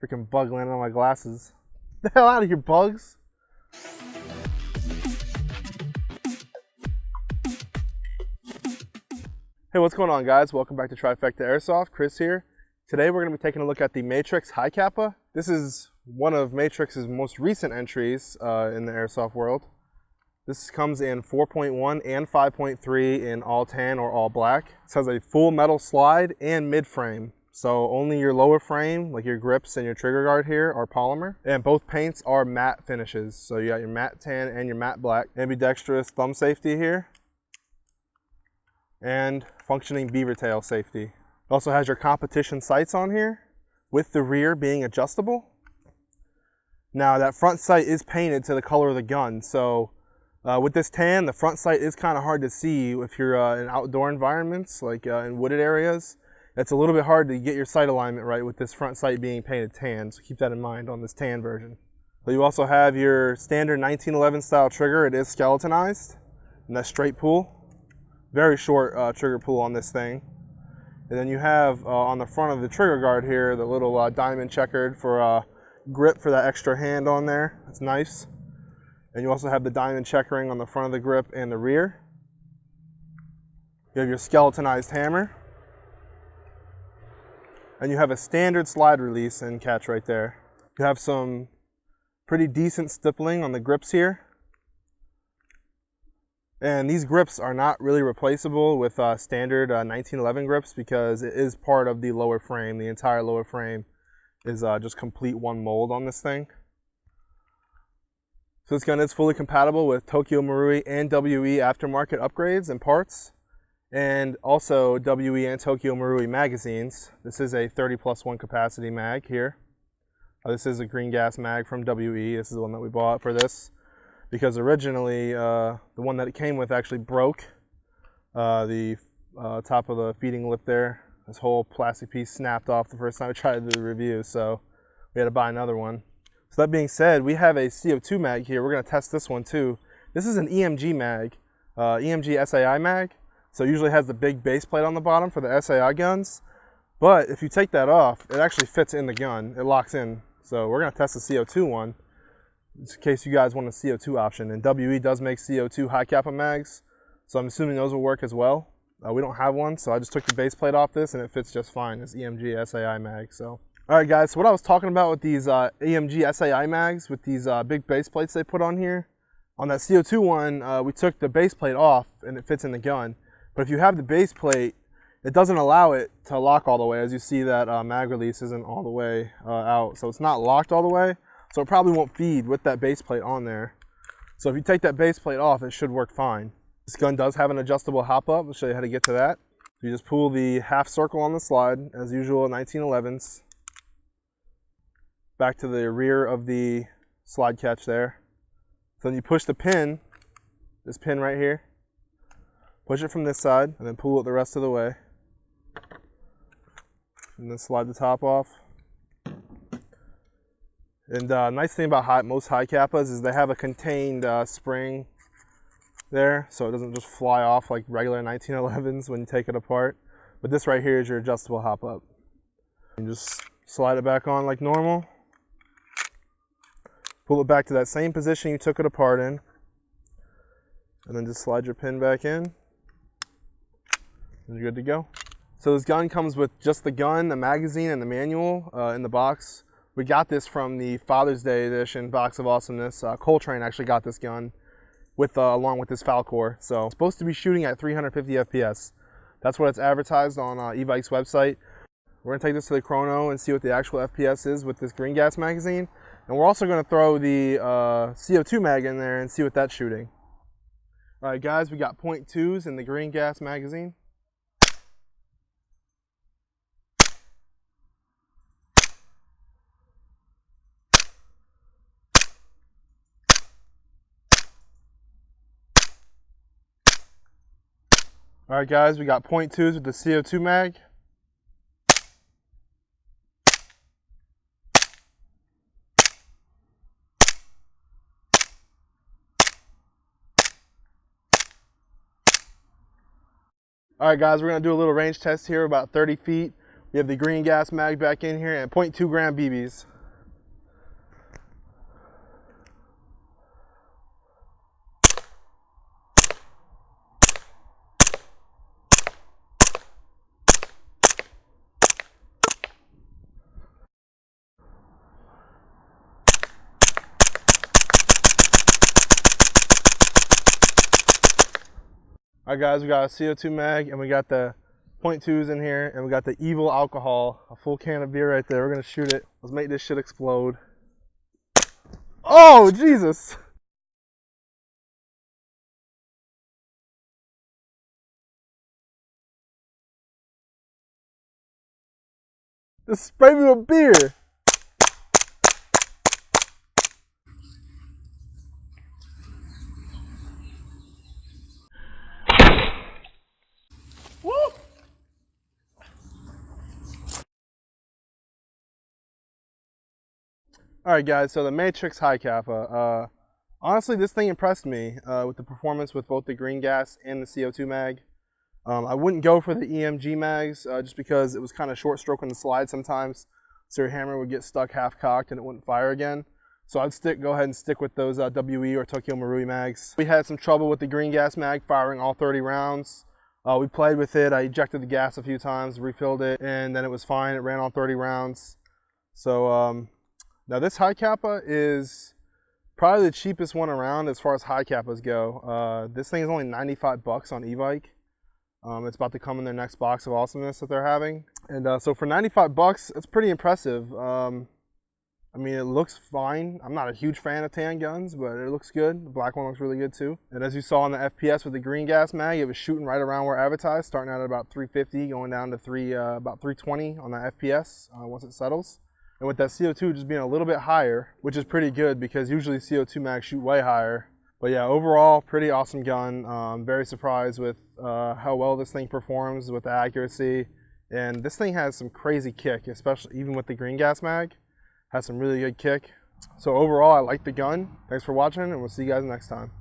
Freaking bug landed on my glasses. The hell out of here, bugs. Hey, what's going on, guys? Welcome back to TriFecta Airsoft. Chris here. Today we're going to be taking a look at the Matrix High CAPA. This is one of Matrix's most recent entries in the airsoft world. This comes in 4.1 and 5.3 in all tan or all black. It has a full metal slide and mid frame. So only your lower frame, like your grips and your trigger guard here, are polymer. And both paints are matte finishes. So you got your matte tan and your matte black. Ambidextrous thumb safety here. And functioning beaver tail safety. It also has your competition sights on here, with the rear being adjustable. Now that front sight is painted to the color of the gun. So with this tan, the front sight is kind of hard to see if you're in outdoor environments, like in wooded areas. It's a little bit hard to get your sight alignment right with this front sight being painted tan, so keep that in mind on this tan version. So you also have your standard 1911 style trigger. It is skeletonized, and that's straight pull. Very short trigger pull on this thing. And then you have on the front of the trigger guard here, the little diamond checkered for grip for that extra hand on there. That's nice. And you also have the diamond checkering on the front of the grip and the rear. You have your skeletonized hammer. And you have a standard slide release and catch right there. You have some pretty decent stippling on the grips here. And these grips are not really replaceable with standard 1911 grips because it is part of the lower frame. The entire lower frame is just complete one mold on this thing. So this gun is fully compatible with Tokyo Marui and WE aftermarket upgrades and parts. And also WE and Tokyo Marui magazines. This is a 30+1 capacity mag here. This is a green gas mag from WE. This is the one that we bought for this. Because originally, the one that it came with actually broke. The top of the feeding lip there. This whole plastic piece snapped off the first time we tried to do the review, so we had to buy another one. So that being said, we have a CO2 mag here. We're going to test this one too. This is an EMG mag, EMG SAI mag. So it usually has the big base plate on the bottom for the SAI guns. But if you take that off, it actually fits in the gun. It locks in. So we're going to test the CO2 one, in case you guys want a CO2 option. And WE does make CO2 high CAPA mags, so I'm assuming those will work as well. We don't have one, so I just took the base plate off this and it fits just fine, this EMG SAI mag. So, alright guys, so what I was talking about with these EMG SAI mags, with these big base plates they put on here, on that CO2 one, we took the base plate off and it fits in the gun. But if you have the base plate, it doesn't allow it to lock all the way. As you see, that mag release isn't all the way out, so it's not locked all the way. So it probably won't feed with that base plate on there. So if you take that base plate off, it should work fine. This gun does have an adjustable hop up. I'll show you how to get to that. So you just pull the half circle on the slide, as usual, 1911s. Back to the rear of the slide catch there. So then you push the pin, this pin right here. Push it from this side, and then pull it the rest of the way. And then slide the top off. And nice thing about most high CAPAs is they have a contained spring there, so it doesn't just fly off like regular 1911s when you take it apart. But this right here is your adjustable hop up. You just slide it back on like normal. Pull it back to that same position you took it apart in. And then just slide your pin back in. And you're good to go. So this gun comes with just the gun, the magazine, and the manual in the box. We got this from the Father's Day edition box of awesomeness. Coltrane actually got this gun with along with this Falcor. So it's supposed to be shooting at 350 FPS. That's what it's advertised on eBike's website. We're gonna take this to the chrono and see what the actual FPS is with this green gas magazine. And we're also gonna throw the CO2 mag in there and see what that's shooting. All right guys, we got .2s in the green gas magazine. All right guys, we got .2s with the CO2 mag. All right guys, we're gonna do a little range test here about 30 feet. We have the green gas mag back in here and 0.2 gram BBs. All right, guys, we got a CO2 mag, and we got the .2s in here, and we got the evil alcohol, a full can of beer right there. We're gonna shoot it. Let's make this shit explode. Oh, Jesus! Just spray me with beer. Woo! All right, guys, so the Matrix High Kappa. Honestly, this thing impressed me with the performance with both the green gas and the CO2 mag. I wouldn't go for the EMG mags just because it was kind of short stroke on the slide sometimes. So your hammer would get stuck half cocked and it wouldn't fire again. So I'd go ahead and stick with those WE or Tokyo Marui mags. We had some trouble with the green gas mag firing all 30 rounds. We played with it. I ejected the gas a few times, refilled it, and then it was fine. It ran all 30 rounds. So now this High Kappa is probably the cheapest one around as far as High Kappas go. This thing is only 95 bucks on e-bike. It's about to come in their next box of awesomeness that they're having. And so for 95 bucks, it's pretty impressive. I mean, it looks fine. I'm not a huge fan of tan guns, but it looks good. The black one looks really good too. And as you saw in the FPS with the green gas mag, it was shooting right around where advertised, starting out at about 350, going down to about 320 on the FPS once it settles. And with that CO2 just being a little bit higher, which is pretty good because usually CO2 mags shoot way higher. But yeah, overall, pretty awesome gun. Very surprised with how well this thing performs with the accuracy. And this thing has some crazy kick, especially even with the green gas mag. Has some really good kick. So overall, I like the gun. Thanks for watching, and we'll see you guys next time.